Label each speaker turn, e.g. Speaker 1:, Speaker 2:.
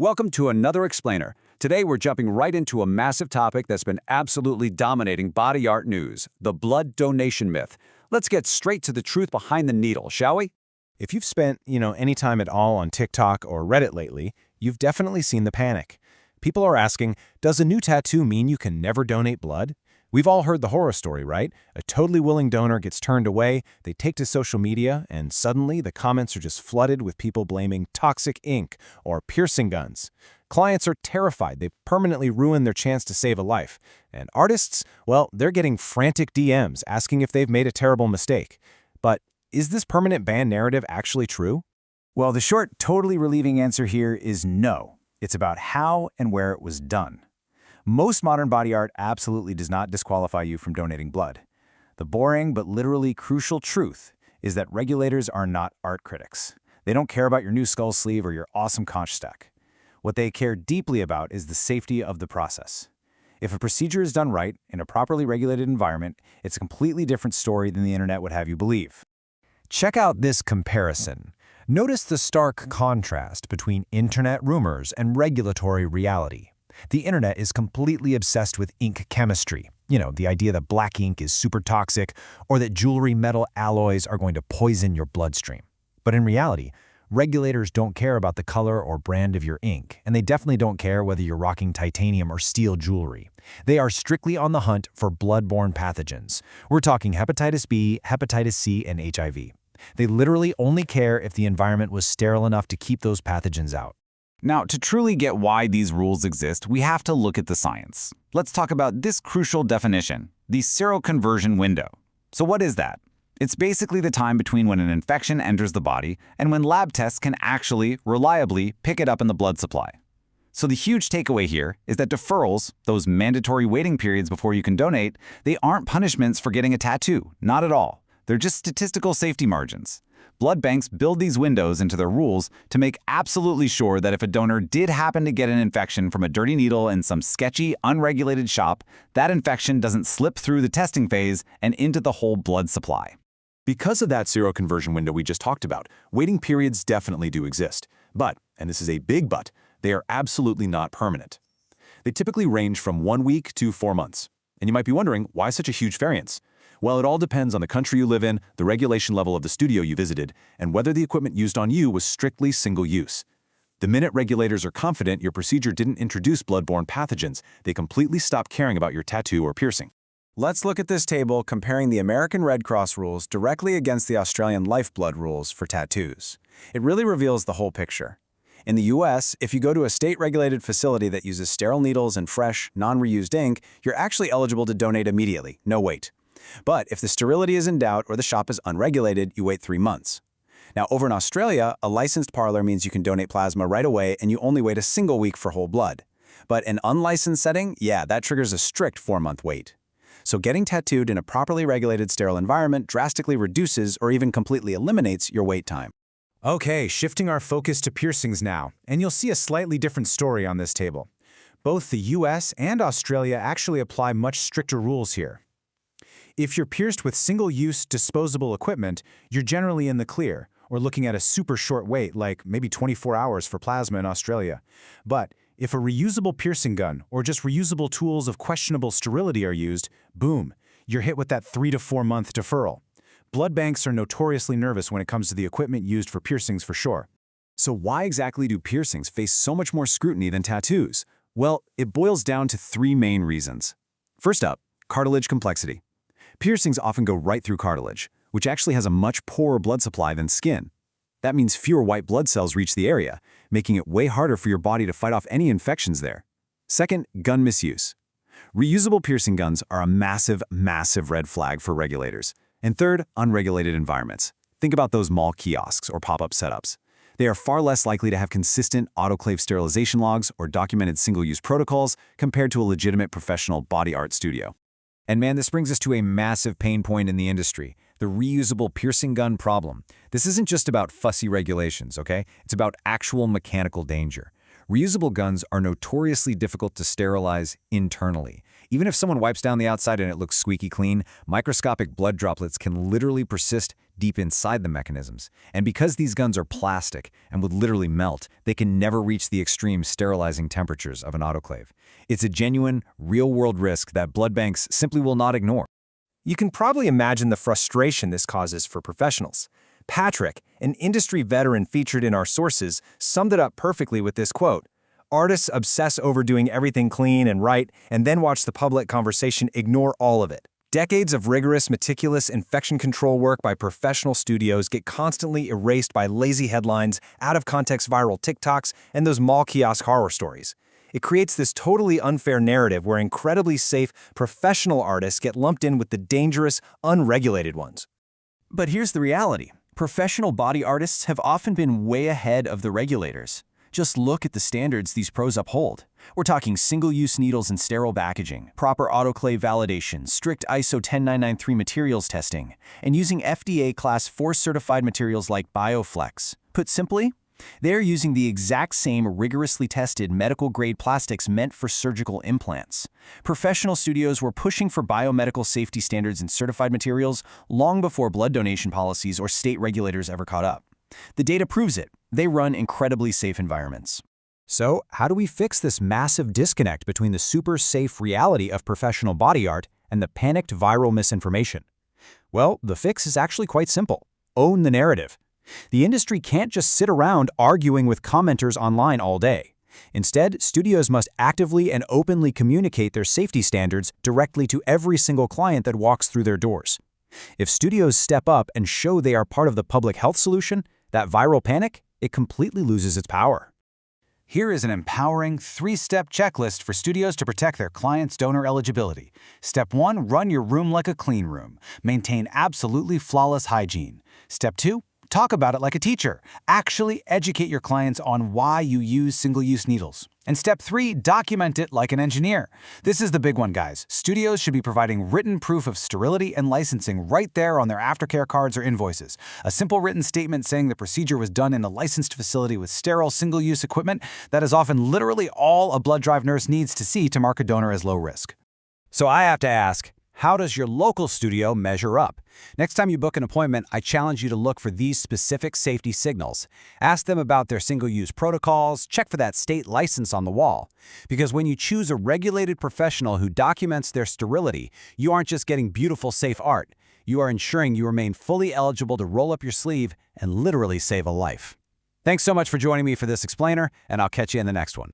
Speaker 1: Welcome to another Explainer. Today we're jumping right into a massive topic that's been absolutely dominating body art news, the blood donation myth. Let's get straight to the truth behind the needle, shall we?
Speaker 2: If you've spent, any time at all on TikTok or Reddit lately, you've definitely seen the panic. People are asking, does a new tattoo mean you can never donate blood? We've all heard the horror story, right? A totally willing donor gets turned away, they take to social media, and suddenly the comments are just flooded with people blaming toxic ink or piercing guns. Clients are terrified they've permanently ruined their chance to save a life. And artists, well, they're getting frantic DMs asking if they've made a terrible mistake. But is this permanent ban narrative actually true?
Speaker 3: Well, the short, totally relieving answer here is no. It's about how and where it was done. Most modern body art absolutely does not disqualify you from donating blood. The boring but literally crucial truth is that regulators are not art critics. They don't care about your new skull sleeve or your awesome conch stack. What they care deeply about is the safety of the process. If a procedure is done right, in a properly regulated environment, it's a completely different story than the internet would have you believe.
Speaker 2: Check out this comparison. Notice the stark contrast between internet rumors and regulatory reality. The internet is completely obsessed with ink chemistry. The idea that black ink is super toxic or that jewelry metal alloys are going to poison your bloodstream. But in reality, regulators don't care about the color or brand of your ink, and they definitely don't care whether you're rocking titanium or steel jewelry. They are strictly on the hunt for blood-borne pathogens. We're talking hepatitis B, hepatitis C, and HIV. They literally only care if the environment was sterile enough to keep those pathogens out.
Speaker 1: Now, to truly get why these rules exist, we have to look at the science. Let's talk about this crucial definition, the seroconversion window. So what is that? It's basically the time between when an infection enters the body and when lab tests can actually, reliably pick it up in the blood supply. So the huge takeaway here is that deferrals, those mandatory waiting periods before you can donate, they aren't punishments for getting a tattoo, not at all. They're just statistical safety margins. Blood banks build these windows into their rules to make absolutely sure that if a donor did happen to get an infection from a dirty needle in some sketchy, unregulated shop, that infection doesn't slip through the testing phase and into the whole blood supply.
Speaker 4: Because of that seroconversion window we just talked about, waiting periods definitely do exist. But, and this is a big but, they are absolutely not permanent. They typically range from 1 week to 4 months. And you might be wondering, why such a huge variance? Well, it all depends on the country you live in, the regulation level of the studio you visited, and whether the equipment used on you was strictly single-use. The minute regulators are confident your procedure didn't introduce blood-borne pathogens, they completely stop caring about your tattoo or piercing.
Speaker 3: Let's look at this table comparing the American Red Cross rules directly against the Australian Lifeblood rules for tattoos. It really reveals the whole picture. In the US, if you go to a state-regulated facility that uses sterile needles and fresh, non-reused ink, you're actually eligible to donate immediately, no wait. But if the sterility is in doubt or the shop is unregulated, you wait 3 months. Now, over in Australia, a licensed parlor means you can donate plasma right away and you only wait a single week for whole blood. But an unlicensed setting, that triggers a strict 4-month wait. So getting tattooed in a properly regulated sterile environment drastically reduces or even completely eliminates your wait time.
Speaker 2: Okay, shifting our focus to piercings now, and you'll see a slightly different story on this table. Both the US and Australia actually apply much stricter rules here. If you're pierced with single-use, disposable equipment, you're generally in the clear, or looking at a super short wait, like maybe 24 hours for plasma in Australia. But if a reusable piercing gun or just reusable tools of questionable sterility are used, boom, you're hit with that 3 to 4 month deferral. Blood banks are notoriously nervous when it comes to the equipment used for piercings for sure.
Speaker 4: So why exactly do piercings face so much more scrutiny than tattoos? Well, it boils down to 3 main reasons. First up, cartilage complexity. Piercings often go right through cartilage, which actually has a much poorer blood supply than skin. That means fewer white blood cells reach the area, making it way harder for your body to fight off any infections there. Second, gun misuse. Reusable piercing guns are a massive, massive red flag for regulators. And third, unregulated environments. Think about those mall kiosks or pop-up setups. They are far less likely to have consistent autoclave sterilization logs or documented single-use protocols compared to a legitimate professional body art studio.
Speaker 2: And man, this brings us to a massive pain point in the industry, the reusable piercing gun problem. This isn't just about fussy regulations, okay? It's about actual mechanical danger. Reusable guns are notoriously difficult to sterilize internally.
Speaker 4: Even if someone wipes down the outside and it looks squeaky clean, microscopic blood droplets can literally persist deep inside the mechanisms. And because these guns are plastic and would literally melt, they can never reach the extreme sterilizing temperatures of an autoclave. It's a genuine, real-world risk that blood banks simply will not ignore.
Speaker 5: You can probably imagine the frustration this causes for professionals. Patrick, an industry veteran featured in our sources, summed it up perfectly with this quote: "Artists obsess over doing everything clean and right and then watch the public conversation ignore all of it. Decades of rigorous, meticulous infection control work by professional studios get constantly erased by lazy headlines, out-of-context viral TikToks, and those mall kiosk horror stories. It creates this totally unfair narrative where incredibly safe, professional artists get lumped in with the dangerous, unregulated ones."
Speaker 6: But here's the reality. Professional body artists have often been way ahead of the regulators. Just look at the standards these pros uphold. We're talking single-use needles and sterile packaging, proper autoclave validation, strict ISO 10993 materials testing, and using FDA Class 4 certified materials like BioFlex. Put simply, they're using the exact same rigorously tested medical-grade plastics meant for surgical implants. Professional studios were pushing for biomedical safety standards and certified materials long before blood donation policies or state regulators ever caught up. The data proves it. They run incredibly safe environments.
Speaker 2: So, how do we fix this massive disconnect between the super safe reality of professional body art and the panicked viral misinformation? Well, the fix is actually quite simple. Own the narrative. The industry can't just sit around arguing with commenters online all day. Instead, studios must actively and openly communicate their safety standards directly to every single client that walks through their doors. If studios step up and show they are part of the public health solution, that viral panic, it completely loses its power.
Speaker 1: Here is an empowering 3-step checklist for studios to protect their clients' donor eligibility. Step 1, run your room like a clean room. Maintain absolutely flawless hygiene. Step 2, talk about it like a teacher. Actually educate your clients on why you use single-use needles. And step 3, document it like an engineer. This is the big one, guys. Studios should be providing written proof of sterility and licensing right there on their aftercare cards or invoices. A simple written statement saying the procedure was done in a licensed facility with sterile single-use equipment, that is often literally all a blood drive nurse needs to see to mark a donor as low risk.
Speaker 3: So I have to ask, how does your local studio measure up? Next time you book an appointment, I challenge you to look for these specific safety signals. Ask them about their single-use protocols, check for that state license on the wall. Because when you choose a regulated professional who documents their sterility, you aren't just getting beautiful, safe art. You are ensuring you remain fully eligible to roll up your sleeve and literally save a life. Thanks so much for joining me for this explainer, and I'll catch you in the next one.